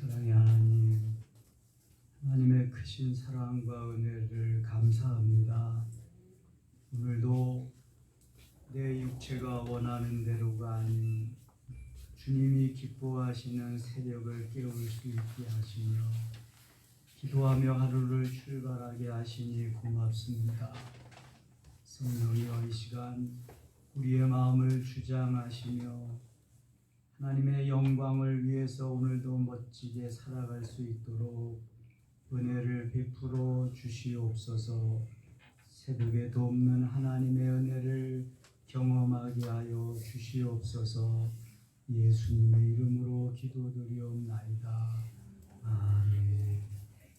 사랑의 하나님, 하나님의 크신 사랑과 은혜를 감사합니다. 오늘도 내 육체가 원하는 대로가 아닌 주님이 기뻐하시는 새벽을 깨울 수 있게 하시며 기도하며 하루를 출발하게 하시니 고맙습니다. 성령이여, 이 시간 우리의 마음을 주장하시며 하나님의 영광을 위해서 오늘도 멋지게 살아갈 수 있도록 은혜를 베풀어 주시옵소서. 새벽에 돕는 하나님의 은혜를 경험하게 하여 주시옵소서. 예수님의 이름으로 기도드리옵나이다. 아멘.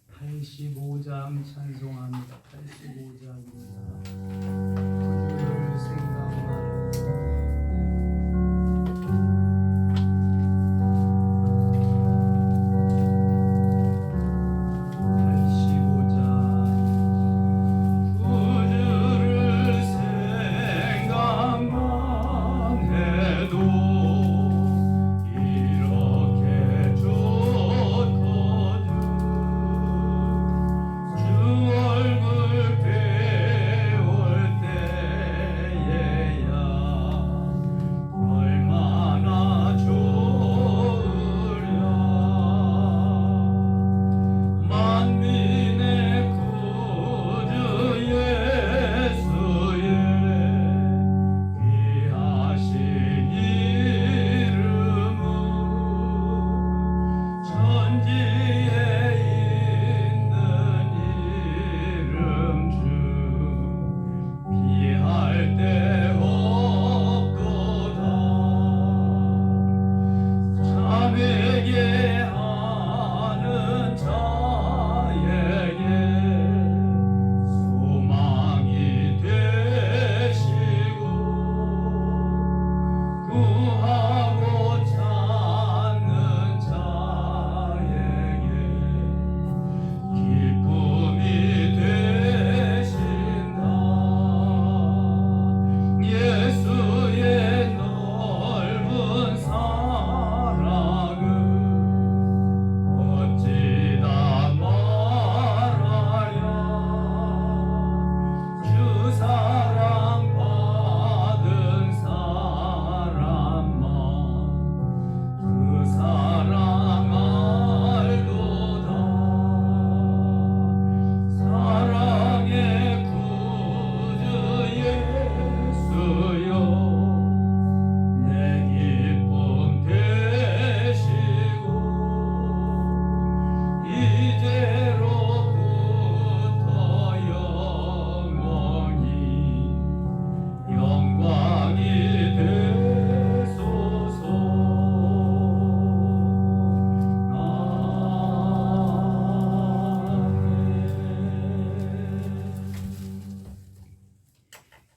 85장 찬송합니다. 85장입니다. 그를 생각하는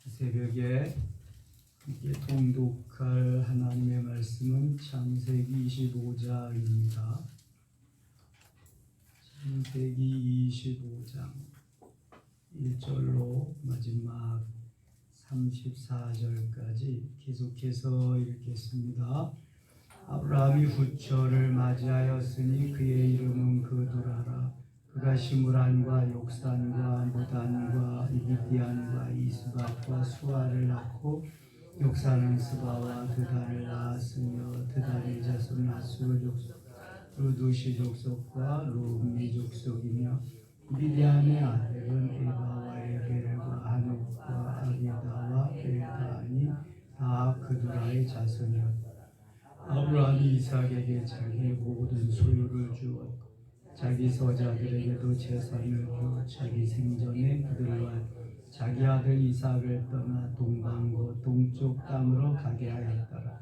새벽에 함께 통독할 하나님의 말씀은 창세기 25장입니다. 창세기 25장 1절로 마지막 34절까지 계속해서 읽겠습니다. 아브라함이 후처를 맞이하였으니 그의 이름은 그두라라. 그가 시므란과 욕산과 무단과 이비디안과 이스박과 수아를 낳고 욕산은 스바와 드단을 낳았으며 드단의 자손 아수르 족속 루두시 족속과 루미 족속이며 이비디안의 아들은 에바와 에벨과 하녹과 아비다와 엘다니 다 그두라의 자손이었다. 아브라함이 이삭에게 자기의 모든 소유를 주었고 자기 서자들에게도 재산을 주 자기 생전에 그들과 자기 아들 이삭을 떠나 동방고 동쪽 땅으로 가게 하였더라.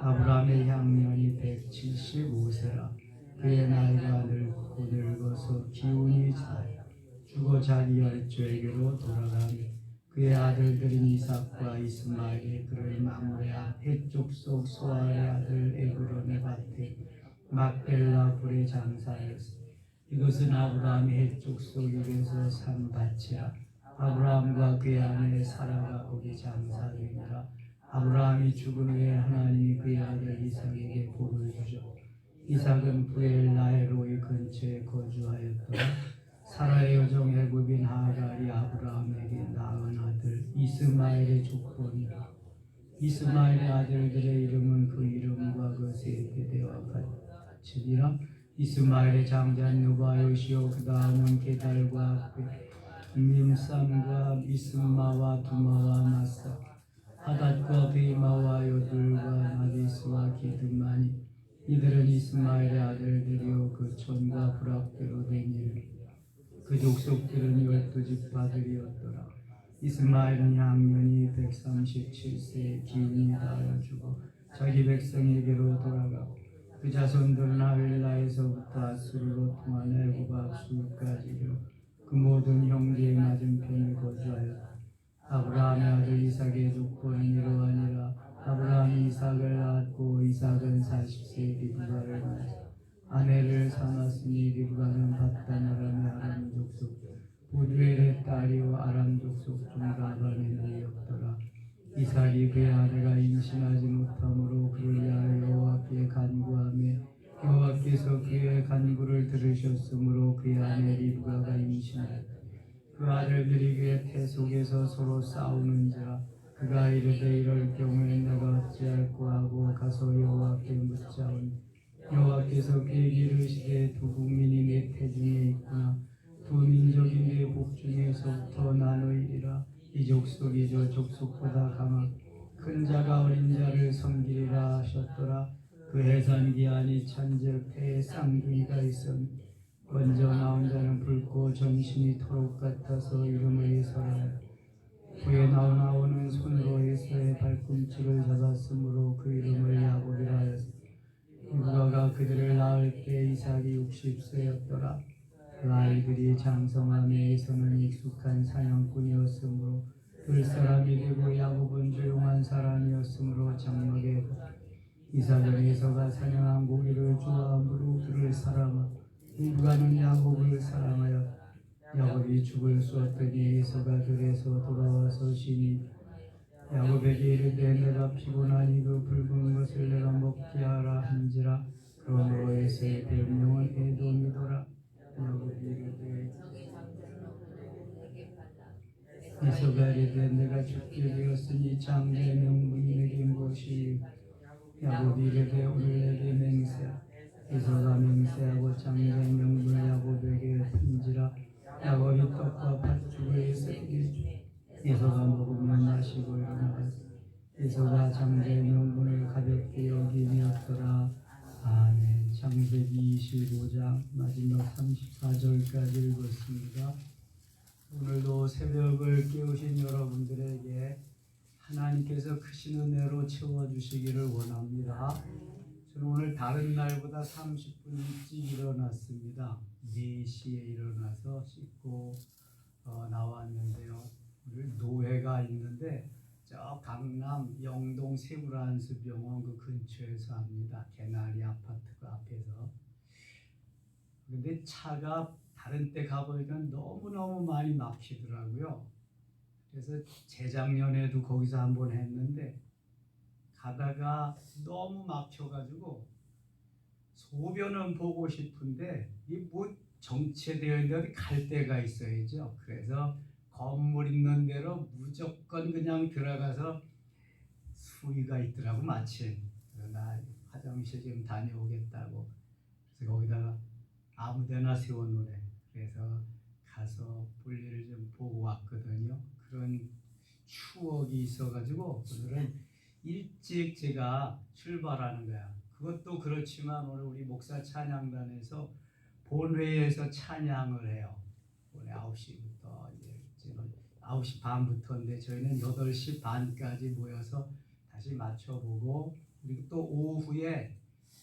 아브라함의 향년이 175세라. 그의 나이가 늙어서 기운이 차여 죽어 자기 열조에게로 돌아가니 그의 아들들인 이삭과 이스마엘이 그를 마므레아 헷족속 소아의 아들 에브론의 밭에 막벨라 불의 장사였으니 이것은 아브라함이 헷족속에게서 산 밭이라. 아브라함과 그의 아내 사라가 거기 장사되니라. 아브라함이 죽은 후에 하나님이 그의 아들 이삭에게 복을 주셨고 이삭은 부엘라헤로이 근처에 거주하였더라. 사라의 여종 애굽인 하갈이 아브라함에게 낳은 아들 이스마엘의 족보니라. 이스마엘의 아들들의 이름은 그 이름과 그 세대와 같으니라. 이스마엘의 장자는 누바요시요 그 다음은 게달과 밈삼과 미스마와 두마와 마사 하닷과 베이마와 요들과 나비스와 기드마니 이들은 이스마엘의 아들들이요 그 촌과 부락대로 된 이름 그 족속들은 12지파들이었더라. 이스마엘은 양년이 137세에 기운이 닿아 죽어 자기 백성에게로 돌아가 그 자손들은 하윌라에서부터 아수르로 통한 애굽 앞수까지 이르러 그 모든 형제의 맞은편에 거주하였다. 아브라함의 아들 이삭의 족보는 이러하니라. 아브라함이 이삭을 낳았고 이삭은 40세에 리브가를 낳았다. 아내를 삼았으니 리브가는 바단 아람의 아람 족속 보두엘의 딸이요 아람 족속 중 라반의 누이였더라. 이삭이 그의 아내가 임신하지 못함으로 그를 위하여 여호와께 간구하며 여호와께서 그의 간구를 들으셨으므로 그의 아내 리브가가 임신하였다. 그 아들들이 그의 태 속에서 서로 싸우는지라 그가 이르되 이럴 경우에 내가 어찌할꼬 하고 가서 여호와께 묻자오니 여호와께서 그에게 이르시되 두 국민이 내 태 중에 있구나. 두 민족이 내 복 중에서부터 나누이리라. 이 족속이 저 족속보다 강한 큰 자가 어린 자를 섬기리라 하셨더라. 그 해산 기한이 찬즉 태에 쌍둥이가 있었는데 먼저 나온 자는 붉고 전신이 토록 같아서 이름을 에서라. 후에 나온 아우는 손으로 에서의 발꿈치를 잡았으므로 그 이름을 야곱이라 하였으니 리브가가 그들을 낳을 때 이삭이 60세였더라. 그 아이들이 장성함에 에서는 익숙한 사냥꾼이었으므로 들 사람이 되고 야곱은 조용한 사람이었으므로 장막에 이삭은 에서가 사냥한 고기를 좋아함으로 그를 사랑하 리브가는 야곱을 사랑하여 야곱이 죽을 쏘았더니 에서가 들에서 돌아와서 시니 야곱에게 이르되 내가 피곤하니 그 붉은 것을 내가 먹게 하라 한지라. 그러므로 에서의 별명은 에돔이더라. 야곱이 이르되 에서가 이르되 내가 죽게 되었으니 장자의 명분이 내게 무엇이. 야곱이 이르되 오늘 내게 맹세하. 에서가 맹세하고 장자의 명분을 야곱에게 편지라. 야곱이 떡과 팥죽을 에서에게 주. 에서가 먹으며 마시고 일어나서 에서가 장자의 명분을 가볍게 여기었더라. 아멘. 창세기 25장 마지막 34절까지 읽었습니다. 오늘도 새벽을 깨우신 여러분들에게 하나님께서 크신 은혜로 채워주시기를 원합니다. 저는 오늘 다른 날보다 30분 일찍 일어났습니다. 4시에 일어나서 씻고 나왔는데요. 오늘 노회가 있는데 저 강남 영동 세브란스병원 그 근처에서 합니다. 개나리 아파트 그 앞에서. 근데 차가 다른 때 가보니까 너무너무 많이 막히더라고요. 그래서 재작년에도 거기서 한번 했는데 가다가 너무 막혀가지고 소변은 보고 싶은데 이 뭐 정체되어 있는데 어디 갈 데가 있어야죠. 그래서 건물 있는 대로 무조건 그냥 들어가서 수위가 있더라고 마침. 나 화장실 좀 다녀오겠다고. 그래서 거기다가 아무데나 세워놓으래. 그래서 가서 볼일을 좀 보고 왔거든요. 그런 추억이 있어가지고 오늘은 일찍 제가 출발하는 거야. 그것도 그렇지만 오늘 우리 목사 찬양단에서 본회에서 찬양을 해요. 오늘 9시부터 지금 9시 반부터인데 저희는 8시 반까지 모여서 다시 맞춰보고 그리고 또 오후에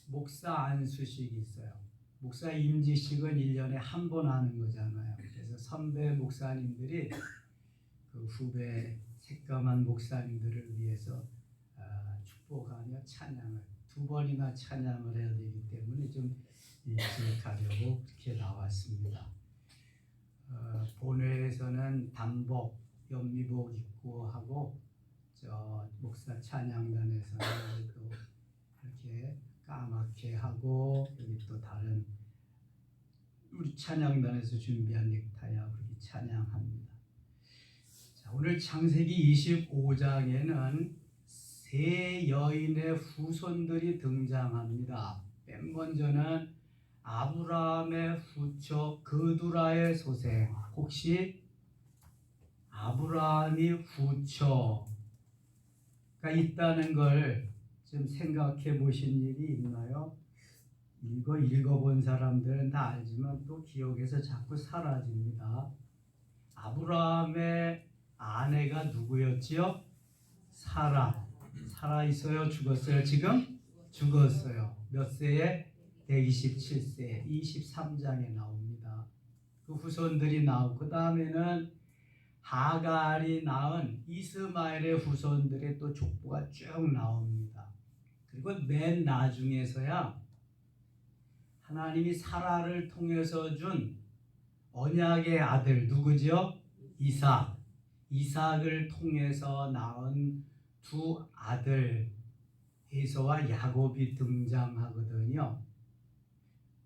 목사 안수식이 있어요. 목사 임지식은 1년에 한 번 하는 거잖아요. 그래서 선배 목사님들이 그 후배 새까만 목사님들을 위해서 축복하며 찬양을 2번이나 찬양을 해야 되기 때문에 좀 일찍 가려고 그렇게 나왔습니다. 본회에서는 단복, 연미복 입고 하고 저 목사 찬양단에서는 또 이렇게 까맣게 하고 여기 또 다른 우리 찬양단에서 준비한 넥타이하고 그렇게 찬양합니다. 자, 오늘 창세기 25장에는 세 여인의 후손들이 등장합니다. 맨 먼저는 아브라함의 후처 그두라의 소생. 혹시 아브라함이 후처가 있다는 걸 좀 생각해 보신 일이 있나요? 읽어본 사람들은 다 알지만 또 기억에서 자꾸 사라집니다. 아브라함의 아내가 누구였지요? 사라. 살아 있어요? 죽었어요? 지금? 죽었어요. 몇 세에? 127세. 23장에 나옵니다. 그 후손들이 나오고 그 다음에는 하갈이 낳은 이스마엘의 후손들의 또 족보가 쭉 나옵니다. 그리고 맨 나중에서야 하나님이 사라를 통해서 준 언약의 아들 누구죠? 이삭. 이삭을 통해서 낳은 두 아들 에서와 야곱이 등장하거든요.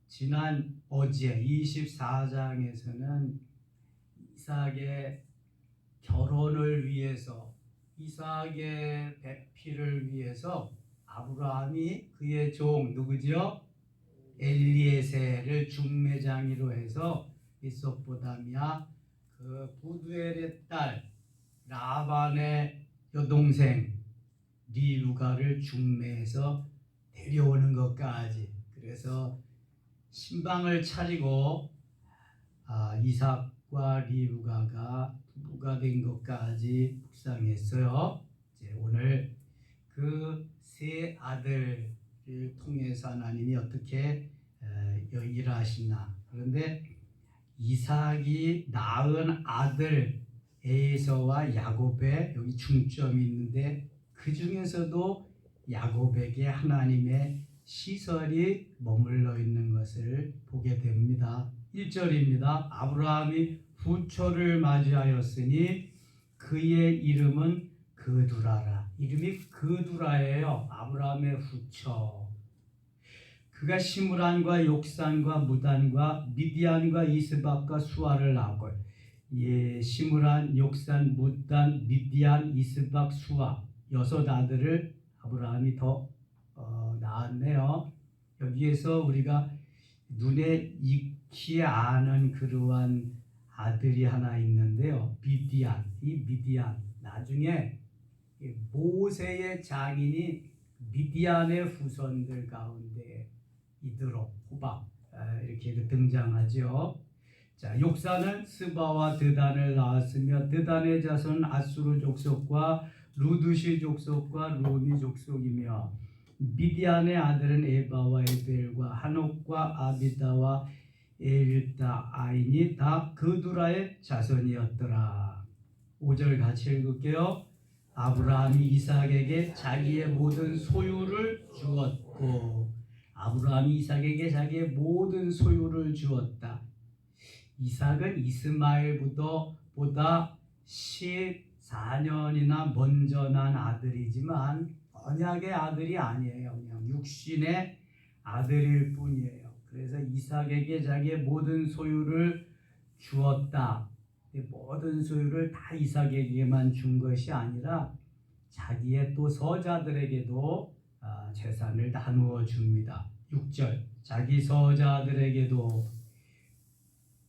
지난 어제 24장에서는 이삭의 결혼을 위해서 이삭의 배필을 위해서 아브라함이 그의 종 누구죠? 엘리에셀을 중매장이로 해서 이소포다미아 그 부두엘의 딸 라반의 여동생 리브가를 중매해서 데려오는 것까지, 그래서 신방을 차리고 이삭과 리브가가 부부가 된 것까지 묵상했어요. 이제 오늘 그 세 아들을 통해서 하나님이 어떻게 일하시나. 그런데 이삭이 낳은 아들 에서와 야곱에 여기 중점이 있는데 그 중에서도 야곱에게 하나님의 시설이 머물러 있는 것을 보게 됩니다. 1절입니다. 아브라함이 후처를 맞이하였으니 그의 이름은 그두라라. 이름이 그두라예요. 아브라함의 후처. 그가 시므란과 욕산과 무단과 미디안과 이스박과 수아를 낳고, 시므란, 욕산, 무단, 미디안, 이스박, 수아 6 아들을 아브라함이 더 낳았네요. 여기에서 우리가 눈에 익히 아는 그러한 아들이 하나 있는데요. 미디안. 이 미디안 나중에 모세의 장인이 미디안의 후손들 가운데 이드로, 호박 이렇게 등장하죠. 자, 욕사는 스바와 드단을 낳았으며 드단의 자손 아수르 족속과 루드시 족속과 로미 족속이며 미디안의 아들은 에바와 에벨과 한옥과 아비다와 엘다 아인이 다 그두라의 자손이었더라. 5절 같이 읽을게요. 아브라함이 이삭에게 자기의 모든 소유를 주었고, 아브라함이 이삭에게 자기의 모든 소유를 주었다. 이삭은 이스마엘보다 14년이나 먼저 난 아들이지만 언약의 아들이 아니에요. 그냥 육신의 아들일 뿐이에요. 그래서 이삭에게 자기의 모든 소유를 주었다. 모든 소유를 다 이삭에게만 준 것이 아니라 자기의 또 서자들에게도 재산을 나누어 줍니다. 6절, 자기 서자들에게도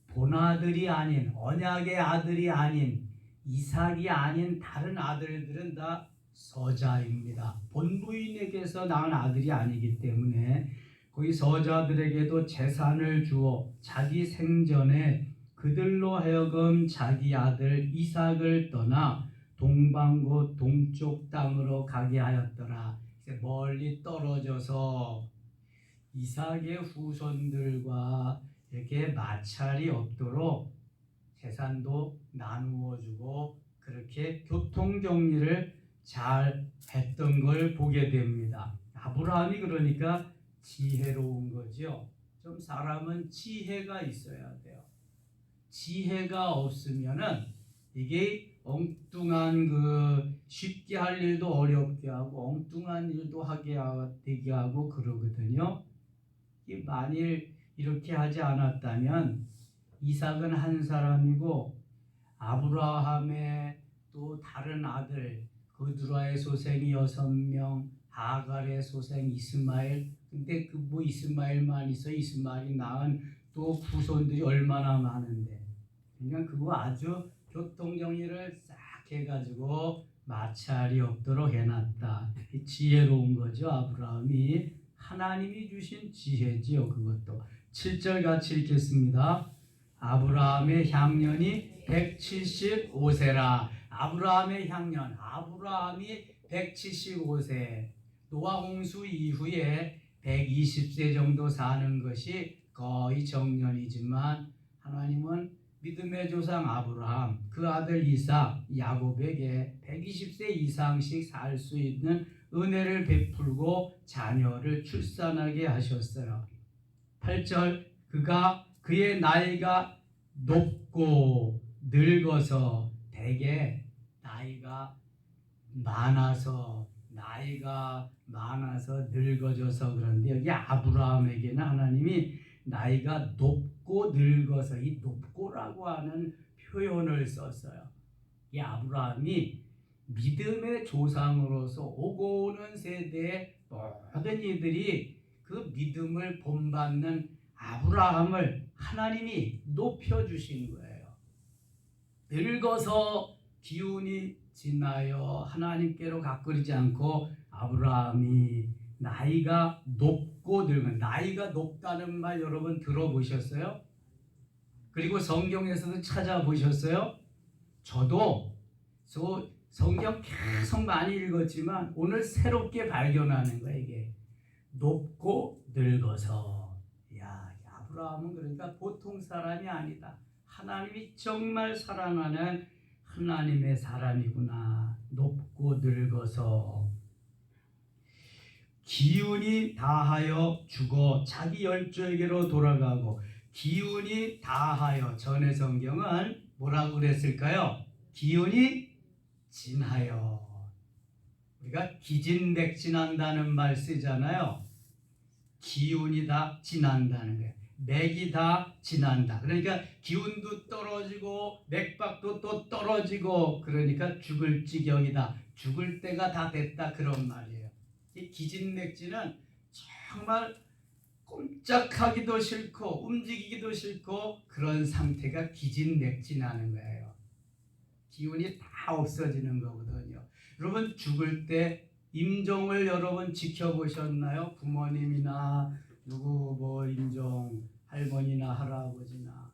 본아들이 아닌, 언약의 아들이 아닌, 이삭이 아닌 다른 아들들은 다 서자입니다. 본부인에게서 낳은 아들이 아니기 때문에 거기 서자들에게도 재산을 주어 자기 생전에 그들로 하여금 자기 아들 이삭을 떠나 동방고 동쪽 땅으로 가게 하였더라. 멀리 떨어져서 이삭의 후손들과 이렇게 마찰이 없도록 재산도 나누어 주고 그렇게 교통 정리를 잘 했던 걸 보게 됩니다. 아브라함이 그러니까 지혜로운 거죠. 좀 사람은 지혜가 있어야 돼요. 지혜가 없으면은 이게 엉뚱한 그 쉽게 할 일도 어렵게 하고 엉뚱한 일도 되게 하고 그러거든요. 만일 이렇게 하지 않았다면 이삭은 한 사람이고 아브라함의 또 다른 아들 그두라의 소생이 6명, 하갈의 소생 이스마엘. 근데 그 뭐 이스마엘만 있어. 이스마엘이 낳은 또 후손들이 얼마나 많은데. 그러니까 그거 아주 교통정리를 싹 해가지고 마찰이 없도록 해놨다. 지혜로운 거죠. 아브라함이 하나님이 주신 지혜지요. 그것도 7절 같이 읽겠습니다. 아브라함의 향년이 175세라. 아브라함의 향년, 아브라함이 175세. 노아 홍수 이후에 120세 정도 사는 것이 거의 정년이지만 하나님은 믿음의 조상 아브라함, 그 아들 이삭, 야곱에게 120세 이상씩 살 수 있는 은혜를 베풀고 자녀를 출산하게 하셨어요. 8절, 그의 나이가 높고 늙어서 대개 나이가 많아서 늙어져서 그런데 여기 아브라함에게는 하나님이 나이가 높고 늙어서 이 높고라고 하는 표현을 썼어요. 이 아브라함이 믿음의 조상으로서 오고 오는 세대의 모든 이들이 그 믿음을 본받는 아브라함을 하나님이 높여주신 거예요. 늙어서 기운이 지나여 하나님께로 가까이지 않고 아브라함이 나이가 높고 늙은, 나이가 높다는 말 여러분 들어보셨어요? 그리고 성경에서도 찾아보셨어요? 저도 성경 계속 많이 읽었지만 오늘 새롭게 발견하는 거예요. 이게 높고 늙어서. 야, 아브라함은 그러니까 보통 사람이 아니다. 하나님이 정말 사랑하는 하나님의 사람이구나. 높고 늙어서 기운이 다하여 죽어 자기 열조에게로 돌아가고. 기운이 다하여, 전의 성경은 뭐라고 그랬을까요? 기운이 진하여. 우리가 기진맥진한다는 말 쓰잖아요. 기운이 다 진한다는 거예요. 맥이 다 진한다. 그러니까 기운도 떨어지고 맥박도 또 떨어지고, 그러니까 죽을 지경이다. 죽을 때가 다 됐다, 그런 말이에요. 이 기진맥진은 정말 꼼짝하기도 싫고 움직이기도 싫고 그런 상태가 기진맥진하는 거예요. 기운이 다 없어지는 거거든요. 여러분, 죽을 때 임종을 여러분 지켜보셨나요? 부모님이나 누구 임종, 할머니나 할아버지나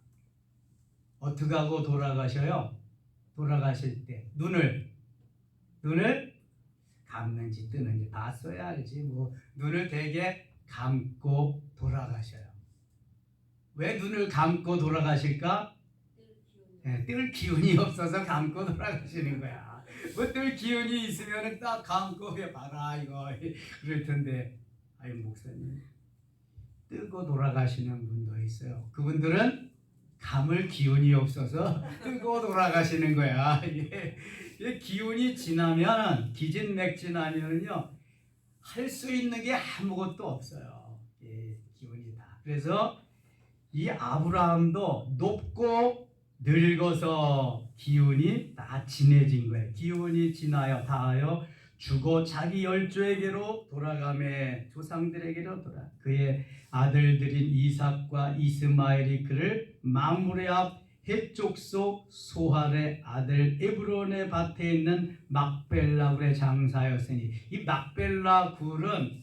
어떻게 하고 돌아가셔요? 돌아가실 때 눈을 감는지 뜨는지 봤어야 알지. 눈을 되게 감고 돌아가셔요. 왜 눈을 감고 돌아가실까? 뜰 기운이 없어서 감고 돌아가시는 거야. 뜰 기운이 있으면 딱 감고 봐라 이거 그럴 텐데, 아이 목사님, 뜨고 돌아가시는 분도 있어요. 그분들은 감을 기운이 없어서 뜨고 돌아가시는 거야. 이게 기운이 지나면, 기진맥진하면요, 할 수 있는 게 아무것도 없어요. 기운이 다. 그래서 이 아브라함도 높고 늙어서 기운이 다 진해진 거예요. 기운이 지나여 다하여 죽어 자기 열조에게로 돌아가매, 조상들에게로 그의 아들들인 이삭과 이스마엘이 그를 마므레 앞 해족속 소할의 아들 에브론의 밭에 있는 막벨라 굴에 장사하였으니, 이 막벨라 굴은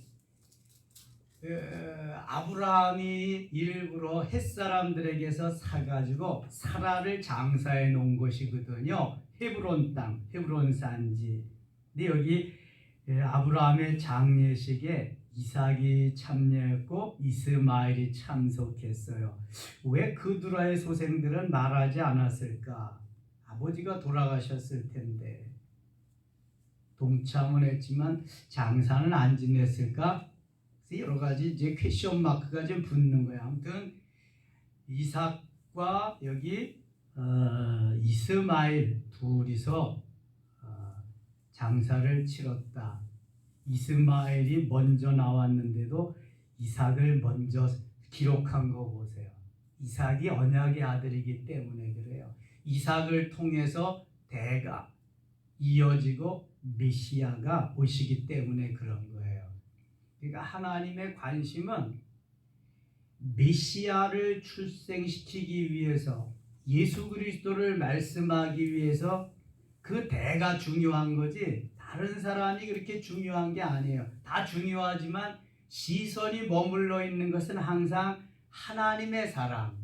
아브라함이 일부러 햇사람들에게서 사가지고 사라를 장사해 놓은 곳이거든요. 헤브론 땅, 헤브론 산지. 근데 여기 아브라함의 장례식에 이삭이 참여했고 이스마엘이 참석했어요. 왜 그두라의 소생들은 말하지 않았을까? 아버지가 돌아가셨을 텐데 동참은 했지만 장사는 안 지냈을까? 여러 가지 이제 퀘션 마크가 좀 붙는 거야. 아무튼 이삭과 여기 이스마엘 둘이서 장사를 치렀다. 이스마엘이 먼저 나왔는데도 이삭을 먼저 기록한 거 보세요. 이삭이 언약의 아들이기 때문에 그래요. 이삭을 통해서 대가 이어지고 메시아가 오시기 때문에 그런 거예요. 그러니까 하나님의 관심은 메시아를 출생시키기 위해서, 예수 그리스도를 말씀하기 위해서 그 대가 중요한 거지 다른 사람이 그렇게 중요한 게 아니에요. 다 중요하지만 시선이 머물러 있는 것은 항상 하나님의 사랑,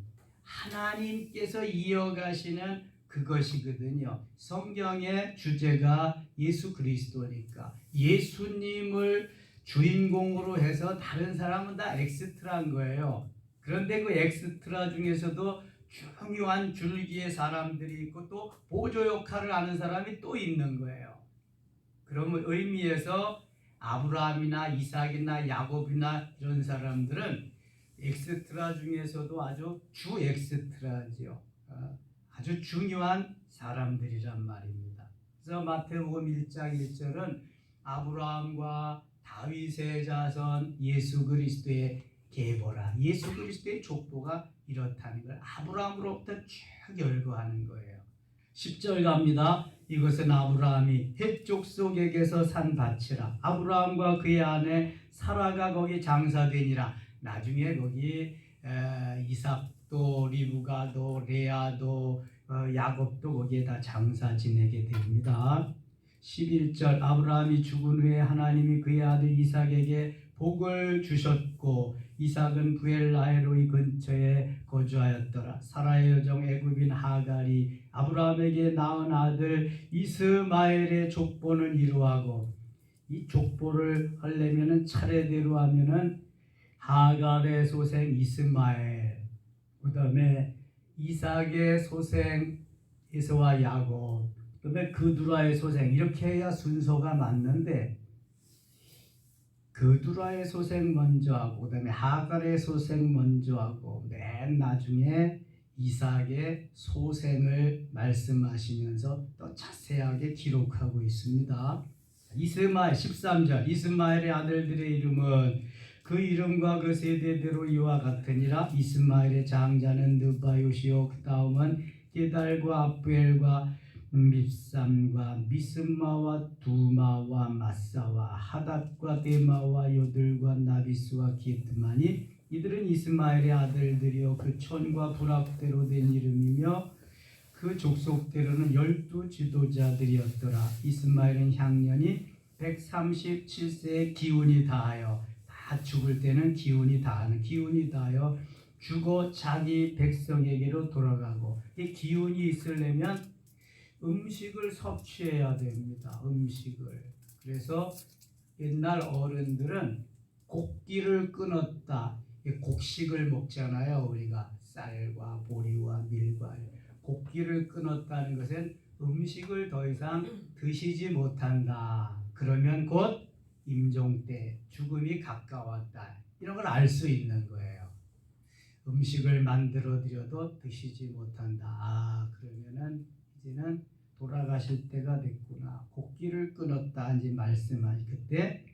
하나님께서 이어가시는 그것이거든요. 성경의 주제가 예수 그리스도니까 예수님을 주인공으로 해서 다른 사람은 다 엑스트라인 거예요. 그런데 그 엑스트라 중에서도 중요한 줄기의 사람들이 있고 또 보조 역할을 하는 사람이 또 있는 거예요. 그런 의미에서 아브라함이나 이삭이나 야곱이나 이런 사람들은 엑스트라 중에서도 아주 주 엑스트라지요. 아주 중요한 사람들이란 말입니다. 그래서 마태복음 1장 1절은 아브라함과 다윗의 자손 예수 그리스도의 계보라, 예수 그리스도의 족보가 이렇다는 걸 아브라함으로부터 쭉 열거하는 거예요. 10절 갑니다. 이것은 아브라함이 헷 족속에게서 산 밭이라. 아브라함과 그의 아내 사라가 거기 장사되니라. 나중에 거기 이삭도 리브가도 레아도 야곱도 거기에다 장사 지내게 됩니다. 11절 아브라함이 죽은 후에 하나님이 그의 아들 이삭에게 복을 주셨고 이삭은 부엘라헬로이 근처에 거주하였더라. 사라의 여종 애굽인 하갈이 아브라함에게 낳은 아들 이스마엘의 족보는 이루하고, 이 족보를 하려면은 차례대로 하면은 하갈의 소생 이스마엘, 그 다음에 이삭의 소생 에서와 야곱, 그 다음에 그두라의 소생, 이렇게 해야 순서가 맞는데 그두라의 소생 먼저 하고 그 다음에 하갈의 소생 먼저 하고 맨 나중에 이삭의 소생을 말씀하시면서 또 자세하게 기록하고 있습니다. 이스마엘 13절 이스마엘의 아들들의 이름은 그 이름과 그 세대대로 이와 같으니라. 이스마엘의 장자는 느바요시요 그 다음은 게달과 아브엘과 밉삼과 미스마와 두마와 마사와 하닷과 데마와 요들과 나비스와 기트마니 이들은 이스마엘의 아들들이요 그 촌과 부락대로 된 이름이며 그 족속대로는 12 지도자들이었더라. 이스마엘은 향년이 137세의 기운이 다하여, 다 죽을 때는 기운이 다하여 죽어 자기 백성에게로 돌아가고, 이 기운이 있으려면 음식을 섭취해야 됩니다. 음식을. 그래서 옛날 어른들은 곡기를 끊었다. 곡식을 먹잖아요. 우리가 쌀과 보리와 밀과 곡기를 끊었다는 것은 음식을 더 이상 드시지 못한다. 그러면 곧 임종 때 죽음이 가까웠다. 이런 걸 알 수 있는 거예요. 음식을 만들어 드려도 드시지 못한다. 그러면은 이제는 돌아가실 때가 됐구나. 곡기를 끊었다. 이제 말씀하시 그때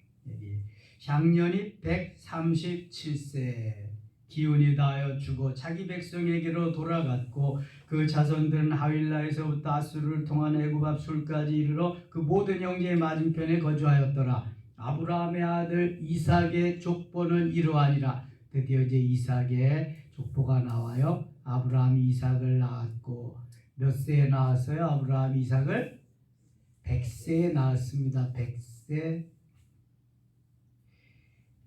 향년이 137세 기운이 다하여 죽어 자기 백성에게로 돌아갔고 그 자손들은 하윌라에서부터 아수르를 통한 애굽 앞술까지 이르러 그 모든 형제의 맞은편에 거주하였더라. 아브라함의 아들 이삭의 족보는 이러하니라. 드디어 이제 이삭의 족보가 나와요. 아브라함이 이삭을 낳았고 몇 세에 낳았어요? 아브라함이 이삭을 100세에 낳았습니다. 100세.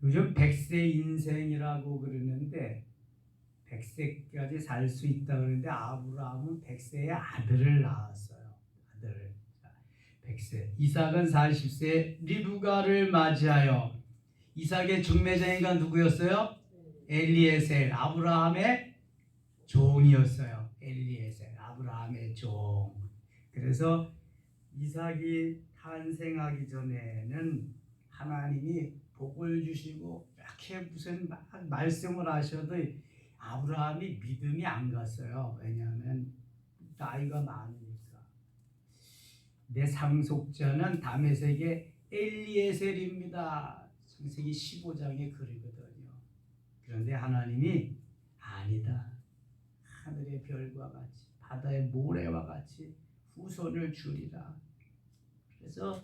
요즘 100세 인생이라고 그러는데 100세까지 살 수 있다 그러는데 아브라함은 100세의 아들을 낳았어요. 아들을. 100세. 이삭은 40세 리브가를 맞이하여, 이삭의 중매자인가 누구였어요? 엘리에셀. 아브라함의 종이었어요. 엘리에셀. 아브라함의 종. 그래서 이삭이 탄생하기 전에는 하나님이 복을 주시고 이렇게 무슨 말씀을 하셔도 아브라함이 믿음이 안 갔어요. 왜냐하면 나이가 많으니까. 내 상속자는 다메섹의 엘리에셀입니다. 창세기 15장의 글이거든요. 그런데 하나님이 아니다. 하늘의 별과 같이 바다의 모래와 같이 후손을 주리라. 그래서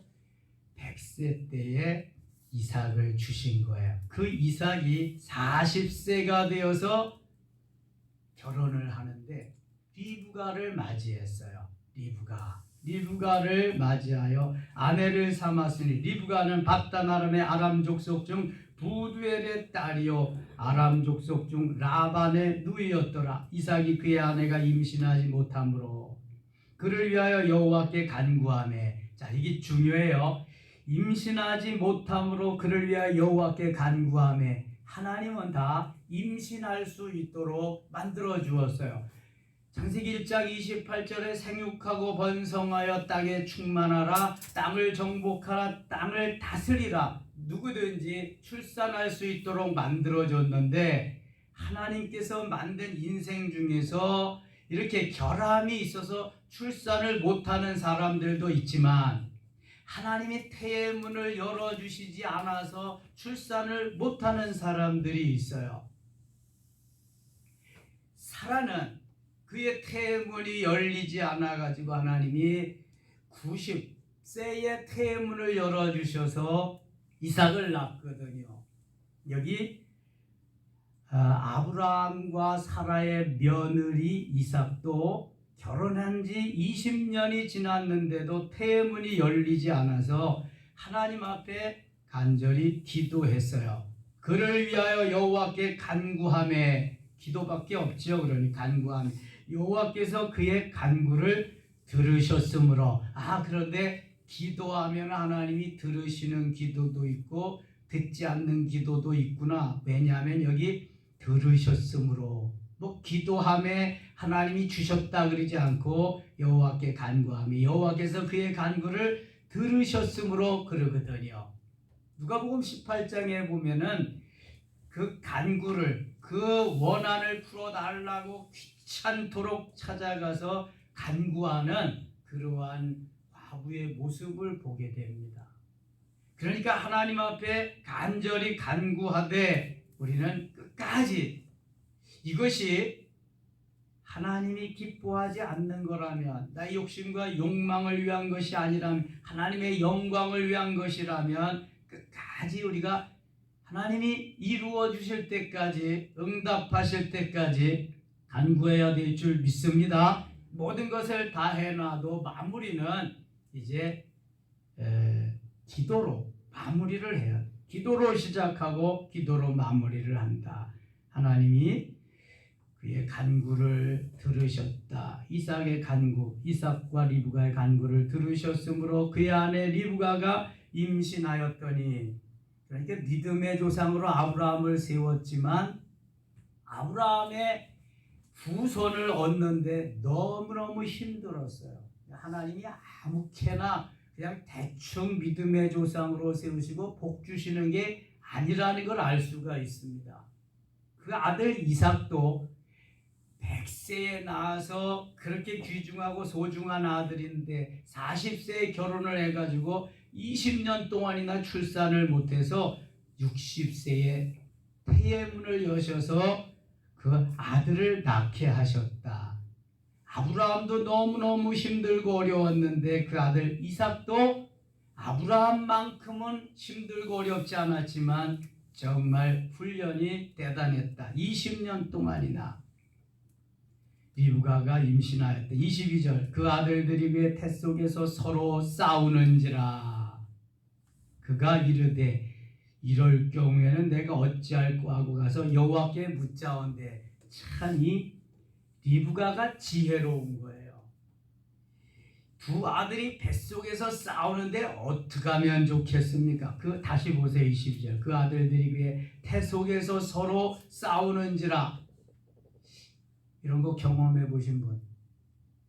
100세 때에 이삭을 주신 거예요. 그 이삭이 40세가 되어서 결혼을 하는데 리브가를 맞이했어요. 리브가를 맞이하여 아내를 삼았으니 리브가는 밥단 아람의 아람 족속 중 부두엘의 딸이요 아람 족속 중 라반의 누이였더라. 이삭이 그의 아내가 임신하지 못하므로 그를 위하여 여호와께 간구하매. 자, 이게 중요해요. 임신하지 못함으로 그를 위하여 여호와께 간구하매. 하나님은 다 임신할 수 있도록 만들어 주었어요. 창세기 1장 28절에 생육하고 번성하여 땅에 충만하라, 땅을 정복하라, 땅을 다스리라. 누구든지 출산할 수 있도록 만들어줬는데 하나님께서 만든 인생 중에서 이렇게 결함이 있어서 출산을 못하는 사람들도 있지만 하나님이 태의 문을 열어주시지 않아서 출산을 못하는 사람들이 있어요. 사라는 그의 태의 문이 열리지 않아가지고 하나님이 90세의 태의 문을 열어주셔서 이삭을 낳거든요. 여기 아브라함과 사라의 며느리 이삭도 결혼한 지 20년이 지났는데도 태의 문이 열리지 않아서 하나님 앞에 간절히 기도했어요. 그를 위하여 여호와께 간구하매. 기도밖에 없죠. 그러니 간구하매. 여호와께서 그의 간구를 들으셨으므로. 그런데 기도하면 하나님이 들으시는 기도도 있고 듣지 않는 기도도 있구나. 왜냐하면 여기 들으셨으므로, 기도함에 하나님이 주셨다 그러지 않고 여호와께 간구하며 여호와께서 그의 간구를 들으셨으므로 그러거든요. 누가복음 18장에 보면은 그 간구를, 그 원한을 풀어달라고 귀찮도록 찾아가서 간구하는 그러한 과부의 모습을 보게 됩니다. 그러니까 하나님 앞에 간절히 간구하되 우리는 끝까지, 이것이 하나님이 기뻐하지 않는 거라면, 나의 욕심과 욕망을 위한 것이 아니라면, 하나님의 영광을 위한 것이라면 끝까지 우리가 하나님이 이루어 주실 때까지, 응답하실 때까지 간구해야 될 줄 믿습니다. 모든 것을 다 해놔도 마무리는 이제 기도로 마무리를 해야 돼. 기도로 시작하고 기도로 마무리를 한다. 하나님이 그의 간구를 들으셨다. 이삭의 간구, 이삭과 리브가의 간구를 들으셨으므로 그의 아내 리브가가 임신하였더니, 그러니까 믿음의 조상으로 아브라함을 세웠지만 아브라함의 후손을 얻는데 너무너무 힘들었어요. 하나님이 아무렇게나 그냥 대충 믿음의 조상으로 세우시고 복 주시는 게 아니라는 걸 알 수가 있습니다. 그 아들 이삭도 100세에 낳아서 그렇게 귀중하고 소중한 아들인데 40세에 결혼을 해가지고 20년 동안이나 출산을 못해서 60세에 태의 문을 여셔서 그 아들을 낳게 하셨다. 아브라함도 너무너무 힘들고 어려웠는데 그 아들 이삭도 아브라함만큼은 힘들고 어렵지 않았지만 정말 훈련이 대단했다. 20년 동안이나. 리브가가 임신하였다. 22절, 그 아들들이 그의 태 속에서 서로 싸우는지라. 그가 이르되 이럴 경우에는 내가 어찌할꼬 하고 가서 여호와께 묻자온대. 참 이 리브가가 지혜로운 거예요. 두 아들이 뱃속에서 싸우는데 어떻게 하면 좋겠습니까? 다시 보세요. 22절, 그 아들들이 그의 태 속에서 서로 싸우는지라. 이런 거 경험해 보신 분,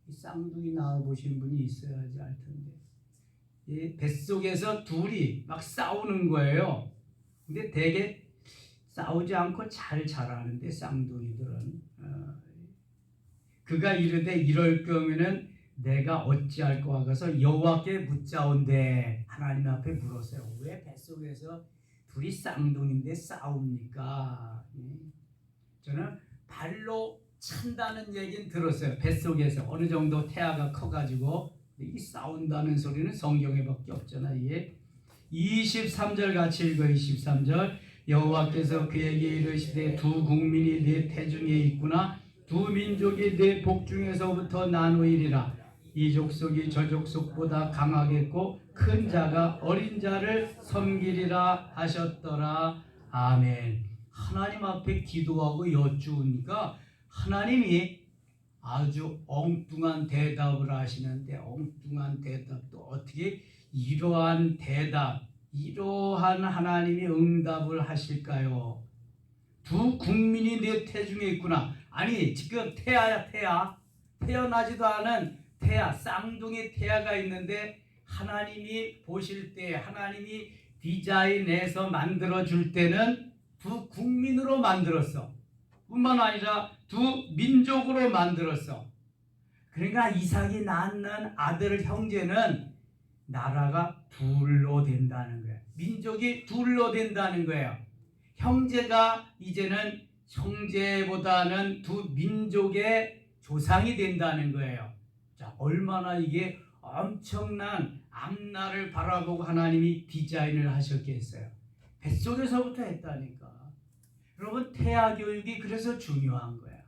이 쌍둥이 낳아 보신 분이 있어야지 알 텐데, 이 뱃속에서 둘이 막 싸우는 거예요. 근데 되게 싸우지 않고 잘 자라는데 쌍둥이들은 그가 이르되 이럴 경우에는 내가 어찌할 것 같아서 여호와께 묻자온대. 하나님 앞에 물었어요. 왜 뱃속에서 둘이 쌍둥이인데 싸웁니까? 저는 발로 찬다는 얘기는 들었어요. 뱃속에서 어느 정도 태아가 커가지고 이 싸운다는 소리는 성경에밖에 없잖아요. 이게 23절 같이 읽어. 23절 여호와께서 그에게 이르시되 두 국민이 네 태중에 있구나. 두 민족이 네 복중에서부터 나누이리라. 이 족속이 저 족속보다 강하겠고 큰 자가 어린 자를 섬기리라 하셨더라. 아멘. 하나님 앞에 기도하고 여쭈니까 하나님이 아주 엉뚱한 대답을 하시는데, 엉뚱한 대답도 어떻게 이러한 하나님이 응답을 하실까요? 두 국민이 내 태중에 있구나. 아니 지금 태아야. 태어나지도 않은 태아, 쌍둥이 태아가 있는데 하나님이 보실 때, 하나님이 디자인해서 만들어줄 때는 두 국민으로 만들었어. 뿐만 아니라 두 민족으로 만들었어. 그러니까 이삭이 낳는 아들 형제는 나라가 둘로 된다는 거예요. 민족이 둘로 된다는 거예요. 형제가 이제는 형제보다는 두 민족의 조상이 된다는 거예요. 자, 얼마나 이게 엄청난 앞날을 바라보고 하나님이 디자인을 하셨겠어요. 뱃속에서부터 했다니까. 여러분, 태아 교육이 그래서 중요한 거예요.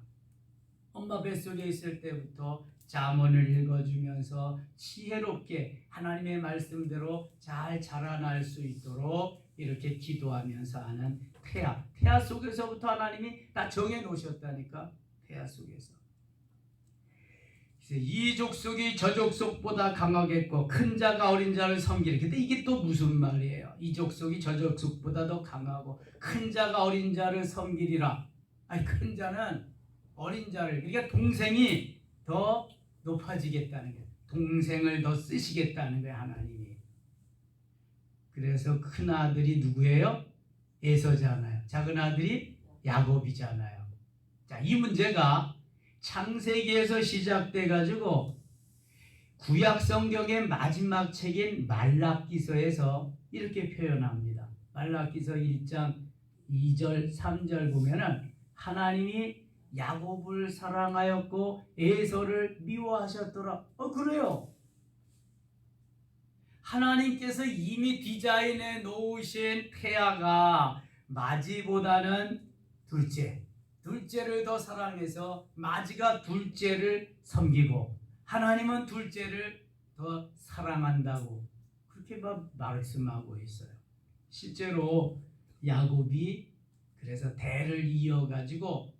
엄마 뱃속에 있을 때부터 잠언을 읽어주면서 지혜롭게 하나님의 말씀대로 잘 자라날 수 있도록 이렇게 기도하면서 하는 태아 속에서부터 하나님이 다 정해놓으셨다니까. 태아 속에서 이 족속이 저 족속보다 강하겠고 큰 자가 어린 자를 섬기리. 근데 이게 또 무슨 말이에요? 이 족속이 저 족속보다 더 강하고 큰 자가 어린 자를 섬기리라. 아니, 큰 자는 어린 자를, 그러니까 동생이 더 높아지겠다는 거예요. 동생을 더 쓰시겠다는 거예요, 하나님이. 그래서 큰 아들이 누구예요? 에서잖아요. 작은 아들이 야곱이잖아요. 자, 이 문제가 창세기에서 시작돼 가지고 구약 성경의 마지막 책인 말라기서에서 이렇게 표현합니다. 말라기서 1장 2절 3절 보면은 하나님이 야곱을 사랑하였고 에서를 미워하셨더라. 그래요. 하나님께서 이미 디자인해 놓으신 태아가 마지보다는 둘째를 더 사랑해서 마지가 둘째를 섬기고 하나님은 둘째를 더 사랑한다고 그렇게 말씀하고 있어요. 실제로 야곱이 그래서 대를 이어가지고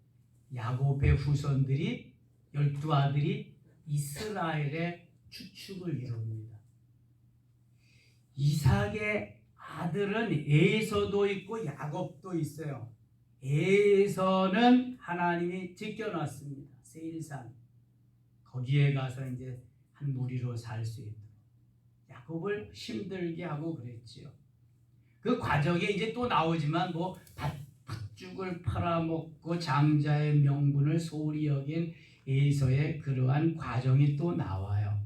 야곱의 후손들이 12아들이 이스라엘의 추축을 이룹니다. 이삭의 아들은 에서도 있고 야곱도 있어요. 에서는 하나님이 지켜놨습니다. 세일산 거기에 가서 이제 한 무리로 살 수 있도록 야곱을 힘들게 하고 그랬지요. 그 과정에 이제 또 나오지만 팥죽을 팔아먹고 장자의 명분을 소홀히 여긴 에서의 그러한 과정이 또 나와요.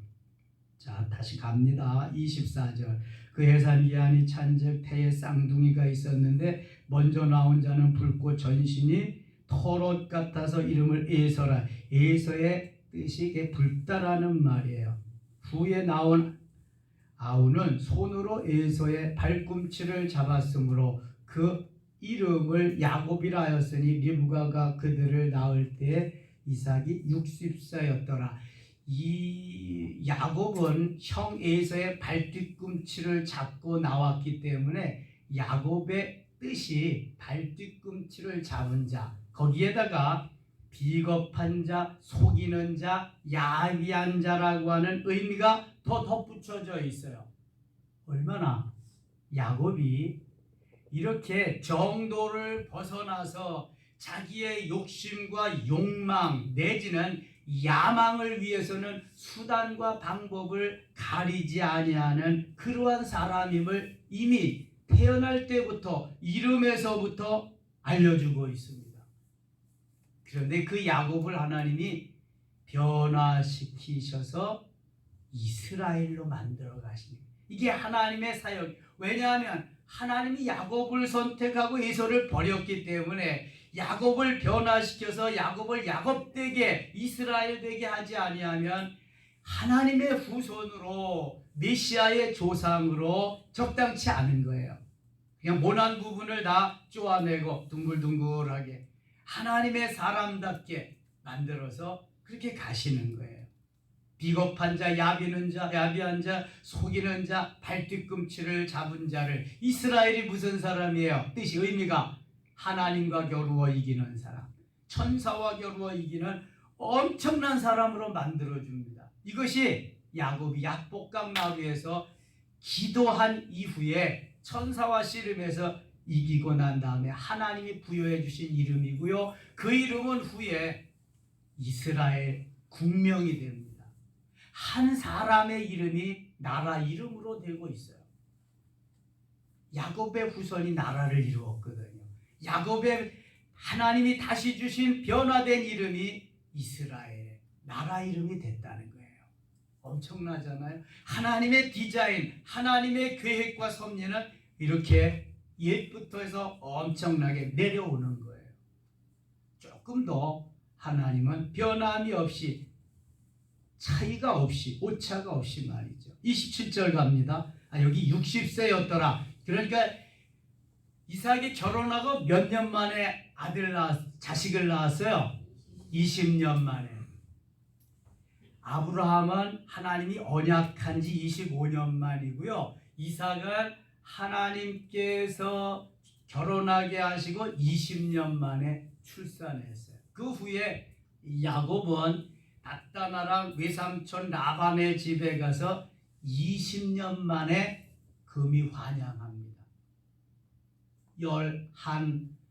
자, 다시 갑니다. 24절. 그 해산기한이 찬즉 태에 쌍둥이가 있었는데 먼저 나온 자는 붉고 전신이 털옷 같아서 이름을 에서라. 에서의 뜻이 이게 붉다라는 말이에요. 후에 나온 아우는 손으로 에서의 발꿈치를 잡았으므로 그 이름을 야곱이라 하였으니 리브가가 그들을 낳을 때 이삭이 60세였더라. 이 야곱은 형 에서의 발뒤꿈치를 잡고 나왔기 때문에 야곱의 뜻이 발뒤꿈치를 잡은 자, 거기에다가 비겁한 자, 속이는 자, 야비한 자라고 하는 의미가 더 덧붙여져 있어요. 얼마나 야곱이 이렇게 정도를 벗어나서 자기의 욕심과 욕망 내지는 야망을 위해서는 수단과 방법을 가리지 아니하는 그러한 사람임을 이미 태어날 때부터 이름에서부터 알려주고 있습니다. 그런데 그 야곱을 하나님이 변화시키셔서 이스라엘로 만들어 가시는 거예요. 이게 하나님의 사역. 왜냐하면 하나님이 야곱을 선택하고 에서를 버렸기 때문에 야곱을 변화시켜서 야곱을 야곱되게 이스라엘되게 하지 아니하면 하나님의 후손으로 메시아의 조상으로 적당치 않은 거예요. 그냥 모난 부분을 다 쪼아내고 둥글둥글하게 하나님의 사람답게 만들어서 그렇게 가시는 거예요. 비겁한 자, 야비한 자, 속이는 자, 발뒤꿈치를 잡은 자를. 이스라엘이 무슨 사람이에요? 뜻이 의미가 하나님과 겨루어 이기는 사람, 천사와 겨루어 이기는 엄청난 사람으로 만들어줍니다. 이것이 야곱이 약복강 나루에서 기도한 이후에 천사와 씨름해서 이기고 난 다음에 하나님이 부여해 주신 이름이고요. 그 이름은 후에 이스라엘 국명이 됩니다. 한 사람의 이름이 나라 이름으로 되고 있어요. 야곱의 후손이 나라를 이루었거든요. 야곱의 하나님이 다시 주신 변화된 이름이 이스라엘 나라 이름이 됐다는 거예요. 엄청나잖아요. 하나님의 디자인, 하나님의 계획과 섭리는 이렇게 옛부터 해서 엄청나게 내려오는 거예요. 조금 더 하나님은 변함이 없이 차이가 없이 오차가 없이 말이죠. 27절 갑니다. 여기 60세였더라. 그러니까 이삭이 결혼하고 몇 년 만에 자식을 낳았어요? 20년 만에. 아브라함은 하나님이 언약한 지 25년 만이고요. 이삭은 하나님께서 결혼하게 하시고 20년 만에 출산했어요. 그 후에 야곱은 닷다나랑 외삼촌 라반의 집에 가서 20년 만에 금이 환양합니다. 11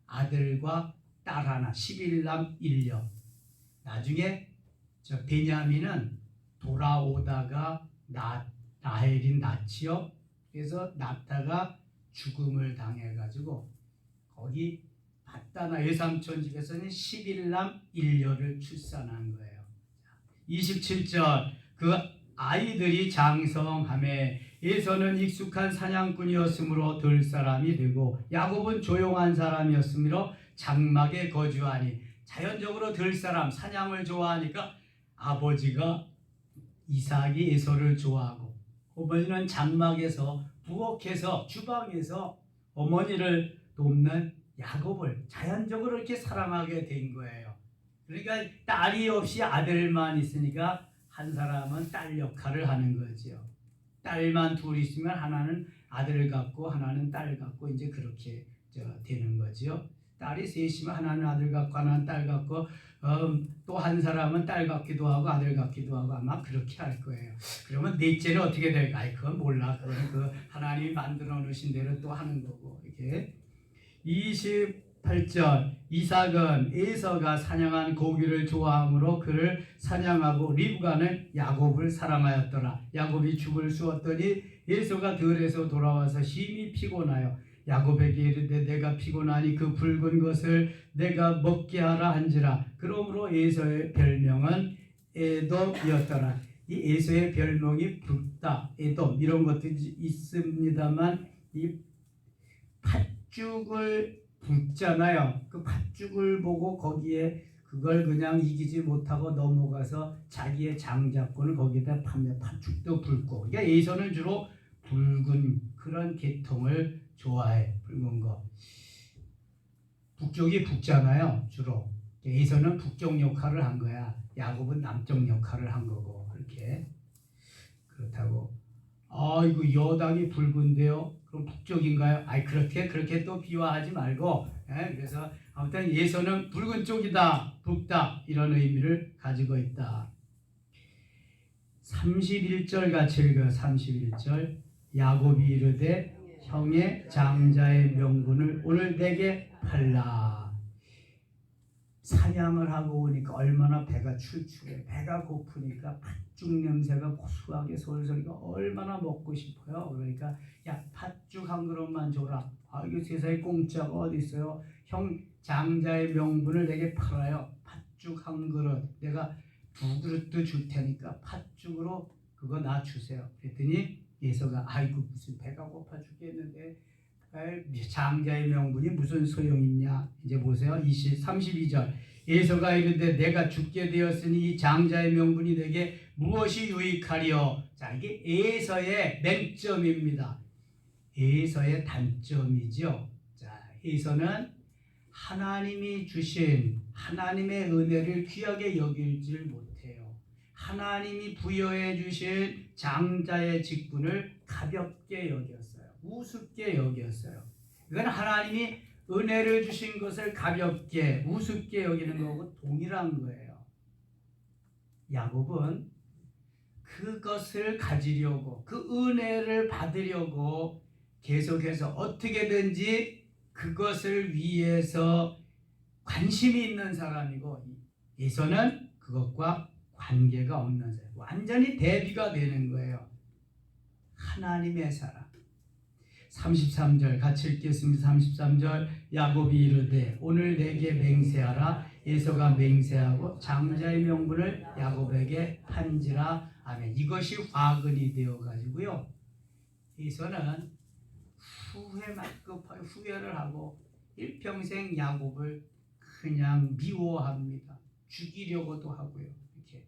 아들과 딸 하나, 11남 1녀. 나중에 베냐민은 돌아오다가 라헬이 낳지요. 그래서 낳다가 죽음을 당해가지고 거기 닷다나 외삼촌 집에서는 11남 1녀를 출산한 거예요. 27절 그 아이들이 장성함에 에서는 익숙한 사냥꾼이었으므로 들 사람이 되고 야곱은 조용한 사람이었으므로 장막에 거주하니 자연적으로 들 사람 사냥을 좋아하니까 아버지가 이삭이 에서를 좋아하고 어머니는 장막에서 부엌에서 주방에서 어머니를 돕는 야곱을 자연적으로 이렇게 사랑하게 된 거예요. 그러니까 딸이 없이 아들만 있으니까 한 사람은 딸 역할을 하는 거죠. 딸만 둘 있으면 하나는 아들 같고 하나는 딸 같고 이제 그렇게 되는 거죠. 딸이 셋이면 하나는 아들 같고 하나는 딸 같고 또 한 사람은 딸 같기도 하고 아들 같기도 하고 아마 그렇게 할 거예요. 그러면 넷째는 어떻게 될까? 그건 몰라. 그건 그 하나님이 만들어 놓으신 대로 또 하는 거고 이렇게. 28절 이삭은 에서가 사냥한 고기를 좋아하므로 그를 사냥하고 리브가는 야곱을 사랑하였더라. 야곱이 죽을 쑤었더니 에서가 들에서 돌아와서 심히 피곤하여 야곱에게 이르되 내가 피곤하니 그 붉은 것을 내가 먹게 하라 한지라. 그러므로 에서의 별명은 에돔이었더라. 이 에서의 별명이 붉다, 에돔 이런 것들이 있습니다만 이 팥죽을 붓잖아요. 그 팥죽을 보고 거기에 그걸 그냥 이기지 못하고 넘어가서 자기의 장자권을 거기다 파면 팥죽도 붉고. 그러니까 에서는 주로 붉은 그런 계통을 좋아해. 붉은 거. 북쪽이 붉잖아요. 주로. 에서는 북쪽 역할을 한 거야. 야곱은 남쪽 역할을 한 거고. 그렇게. 그렇다고 이거 여당이 붉은데요. 그럼 북쪽인가요? 그렇게 또 비화하지 말고. 그래서 아무튼 에서는 붉은 쪽이다, 붉다 이런 의미를 가지고 있다. 31절 같이 읽어요. 31절 야곱이 이르되 형의 장자의 명분을 오늘 내게 팔라. 사냥을 하고 오니까 얼마나 배가 출출해. 배가 고프니까 팥죽 냄새가 고소하게 솔솔이가 얼마나 먹고 싶어요. 그러니까 야 팥죽 한 그릇만 줘라. 이거 세상에 공짜가 어디 있어요. 형 장자의 명분을 내게 팔아요. 팥죽 한 그릇 내가 두 그릇도 줄 테니까 팥죽으로 그거 나 주세요. 그랬더니 예서가 아이고 무슨 배가 고파 죽겠는데 장자의 명분이 무슨 소용있냐. 이제 보세요. 32절 예서가 이르되 내가 죽게 되었으니 이 장자의 명분이 내게 무엇이 유익하리요. 자, 이게 에서의 맹점입니다. 에서의 단점이죠. 자, 에서는 하나님이 주신 하나님의 은혜를 귀하게 여기질 못해요. 하나님이 부여해 주신 장자의 직분을 가볍게 여겼어요. 우습게 여겼어요. 이건 하나님이 은혜를 주신 것을 가볍게 우습게 여기는 거하고 동일한 거예요. 야곱은 그것을 가지려고 그 은혜를 받으려고 계속해서 어떻게든지 그것을 위해서 관심이 있는 사람이고 에서는 그것과 관계가 없는 사람. 완전히 대비가 되는 거예요. 하나님의 사람. 33절 같이 읽겠습니다. 33절 야곱이 이르되 오늘 내게 맹세하라. 에서가 맹세하고 장자의 명분을 야곱에게 판지라. 아멘. 이것이 화근이 되어 가지고요. 에서는 후회를 하고 일평생 야곱을 그냥 미워합니다. 죽이려고도 하고요. 이렇게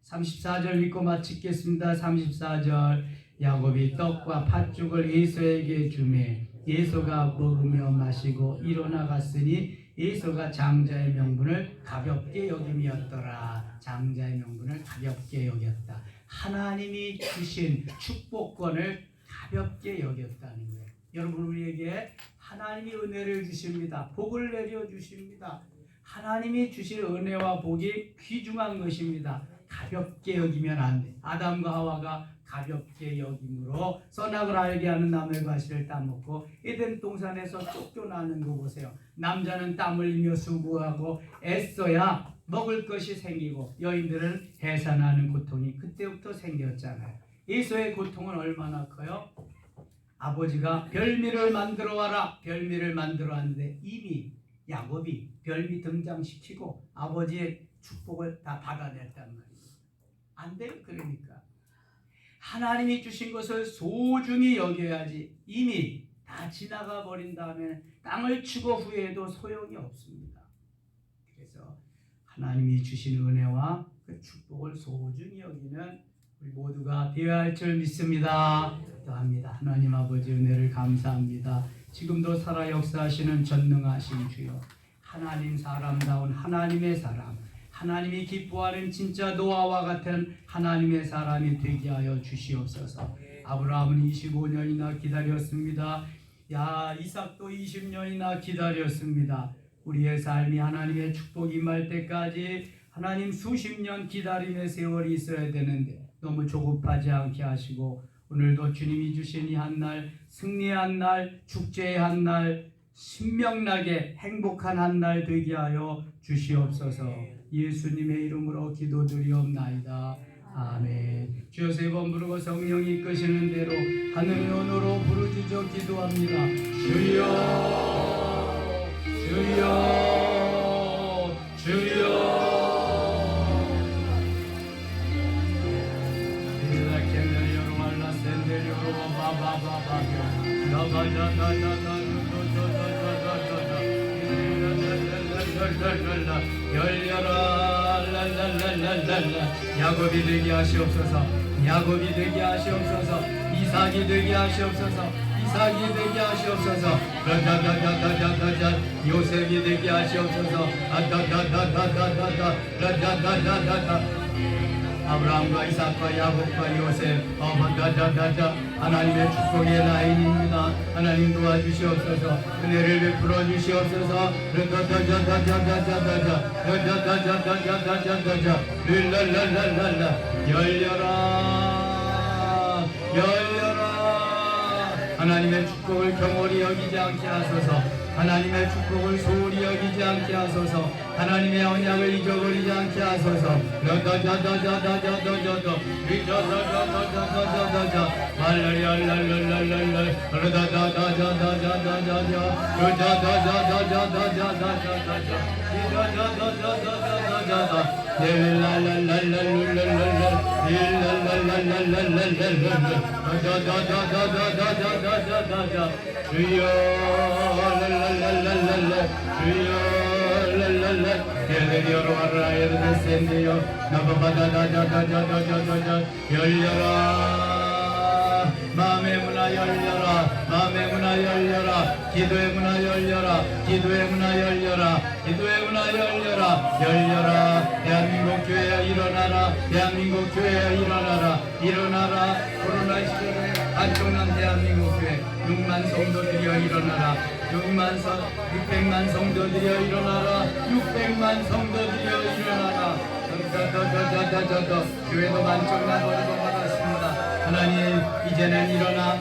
34절 읽고 마치겠습니다. 34절 야곱이 떡과 팥죽을 에서에게 주매 에서가 먹으며 마시고 일어나 갔으니 에서가 장자의 명분을 가볍게 여김이었더라. 장자의 명분을 가볍게 여겼다. 하나님이 주신 축복권을 가볍게 여겼다는 거예요. 여러분 우리에게 하나님이 은혜를 주십니다. 복을 내려 주십니다. 하나님이 주실 은혜와 복이 귀중한 것입니다. 가볍게 여기면 안 돼. 아담과 하와가 가볍게 여김으로 선악을 알게 하는 나무의 과실을 따먹고 에덴 동산에서 쫓겨나는 거 보세요. 남자는 땀 흘리며 수고하고 애써야 먹을 것이 생기고 여인들은 해산하는 고통이 그때부터 생겼잖아요. 에서의 고통은 얼마나 커요? 아버지가 별미를 만들어 와라. 별미를 만들어 왔는데 이미 야곱이 별미 등장시키고 아버지의 축복을 다 받아냈단 말이에요. 안 돼요. 그러니까 하나님이 주신 것을 소중히 여겨야지. 이미 다 지나가 버린 다음에 땅을 치고 후회해도 소용이 없습니다. 그래서 하나님이 주신 은혜와 그 축복을 소중히 여기는 우리 모두가 되어야 할 줄 믿습니다. 기도합니다. 하나님 아버지 은혜를 감사합니다. 지금도 살아 역사하시는 전능하신 주여, 하나님 사람다운 하나님의 사람, 하나님이 기뻐하는 진짜 노아와 같은 하나님의 사람이 되게 하여 주시옵소서. 아브라함은 25년이나 기다렸습니다. 이삭도 20년이나 기다렸습니다. 우리의 삶이 하나님의 축복이 임할 때까지 하나님 수십 년 기다림의 세월이 있어야 되는데 너무 조급하지 않게 하시고 오늘도 주님이 주신 이 한날, 승리의 한날, 축제의 한날, 신명나게 행복한 한날 되게 하여 주시옵소서. 예수님의 이름으로 기도드리옵나이다. 아멘. 주여 세 번 부르고 성령이 이끄시는 대로 하늘의 언어로 부르짖어 기도합니다. 주여, 주여, 주여. 열려라. 야곱이 되게 하시옵소서. 야곱이 되게 하시옵소서. 이삭이 되게 하시옵소서. 이삭이 되게 하시옵소서. 요셉이 되게 하시옵소서. 아브라함과 이삭과 야곱과 요셉, 하나님의 축복의 라인입니다. 하나님 도와주시옵소서. 은혜를 베풀어 주시옵소서. 열려라, 열려라. 하나님의 축복을 경홀히 여기지 않게 하소서. 하나님의 축복을 소홀히 여기지 않게 하소서. 하나님의 언약을 잊어버리지 않게 하소서. 열려라 마음의 문화 열려라 마음의 문화 열려라 기도의 문화 열려라 기도의 문화 열려라 기도의 문화 열려라 열려라 대한민국 교회야 일어나라 대한민국 교회야 일어나라 일어나라 코로나 시대에 안정난 대한민국 교회 6만 성도들이여 일어나라 600만 성도들이여 일어나라 600만 성도들이여 일어나라 교회도 만족나 버리고 받았습니다 하나님 이제는 일어나